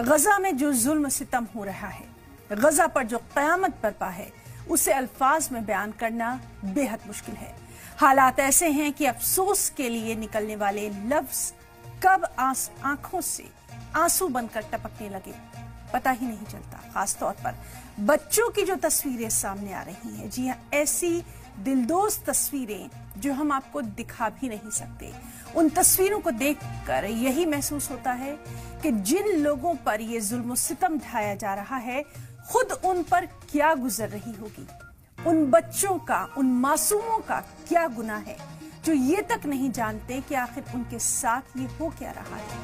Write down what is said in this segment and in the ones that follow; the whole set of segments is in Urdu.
غزہ میں جو ظلم ستم ہو رہا ہے، غزہ پر جو قیامت برپا ہے، اسے الفاظ میں بیان کرنا بے حد مشکل ہے۔ حالات ایسے ہیں کہ افسوس کے لیے نکلنے والے لفظ کب آنکھوں سے آنسو بن کر ٹپکنے لگے پتہ ہی نہیں چلتا۔ خاص طور پر بچوں کی جو تصویریں سامنے آ رہی ہیں، جی ہاں، ایسی دلدوز تصویریں جو ہم آپ کو دکھا بھی نہیں سکتے۔ ان تصویروں کو دیکھ کر یہی محسوس ہوتا ہے کہ جن لوگوں پر یہ ظلم و ستم ڈھایا جا رہا ہے، خود ان پر کیا گزر رہی ہوگی۔ ان بچوں کا، ان معصوموں کا کیا گناہ ہے جو یہ تک نہیں جانتے کہ آخر ان کے ساتھ یہ ہو کیا رہا ہے،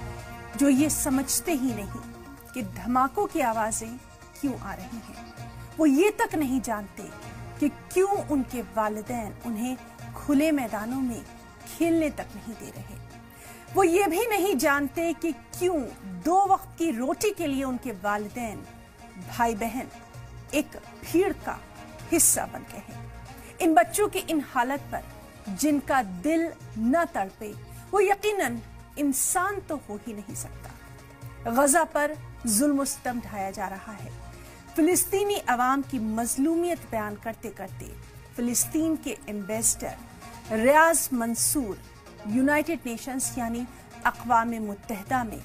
جو یہ سمجھتے ہی نہیں کہ دھماکوں کی آوازیں کیوں آ رہی ہیں۔ وہ یہ تک نہیں جانتے کہ کیوں ان کے والدین انہیں کھلے میدانوں میں کھیلنے تک نہیں دے رہے۔ وہ یہ بھی نہیں جانتے کہ کیوں 2 وقت کی روٹی کے لیے ان کے والدین، بھائی بہن ایک بھیڑ کا حصہ بن گئے ہیں۔ ان بچوں کی ان حالت پر جن کا دل نہ تڑپے، وہ یقیناً انسان تو ہو ہی نہیں سکتا۔ غزہ پر ظلم و ستم ڈھایا جا رہا ہے۔ فلسطینی عوام کی مظلومیت بیان کرتے کرتے فلسطین کے ایمبیسڈر ریاض منصور یونائٹڈ نیشنز یعنی اقوام متحدہ میں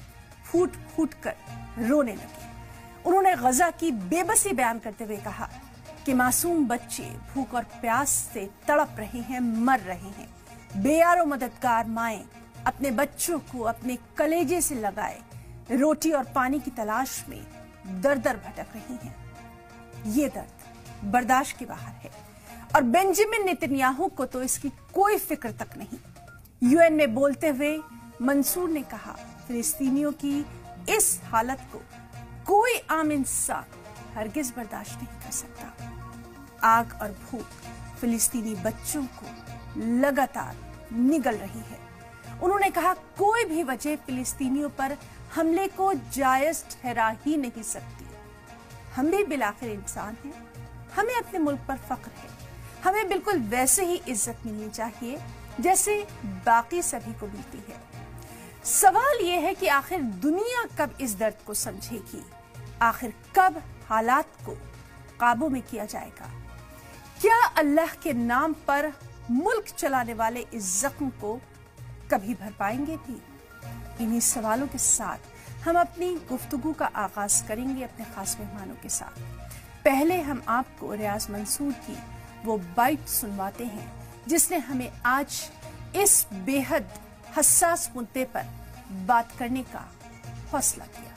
پھوٹ پھوٹ کر رونے لگے۔ انہوں نے غزہ کی بے بسی بیان کرتے ہوئے کہا کہ معصوم بچے بھوک اور پیاس سے تڑپ رہے ہیں، مر رہے ہیں۔ بے یار و مددگار مائیں اپنے بچوں کو اپنے کلیجے سے لگائے روٹی اور پانی کی تلاش میں در در بھٹک رہی ہیں۔ یہ درد برداشت کے باہر ہے اور بنجامن نیتنیاہو کو تو اس کی کوئی فکر تک نہیں۔ UN میں بولتے ہوئے منصور نے کہا، فلسطینیوں کی اس حالت کو کوئی عام انسان ہرگز برداشت نہیں کر سکتا۔ آگ اور بھوک فلسطینی بچوں کو لگاتار نگل رہی ہے۔ انہوں نے کہا، کوئی بھی وجہ فلسطینیوں پر حملے کو جائز ٹھہرا ہی نہیں سکتی۔ ہم بھی بالآخر انسان ہیں، ہمیں اپنے ملک پر فخر ہے، ہمیں بالکل ویسے ہی عزت ملنی چاہیے جیسے باقی سبھی کو ملتی ہے۔ سوال یہ ہے کہ آخر دنیا کب اس درد کو سمجھے گی؟ آخر کب حالات کو قابو میں کیا جائے گا؟ کیا اللہ کے نام پر ملک چلانے والے اس زخم کو کبھی بھر پائیں گے بھی؟ انہی سوالوں کے ساتھ ہم اپنی گفتگو کا آغاز کریں گے اپنے خاص مہمانوں کے ساتھ۔ پہلے ہم آپ کو ریاض منصور کی وہ بائٹ سنواتے ہیں جس نے ہمیں آج اس بے حد حساس مدعے پر بات کرنے کا حوصلہ دیا۔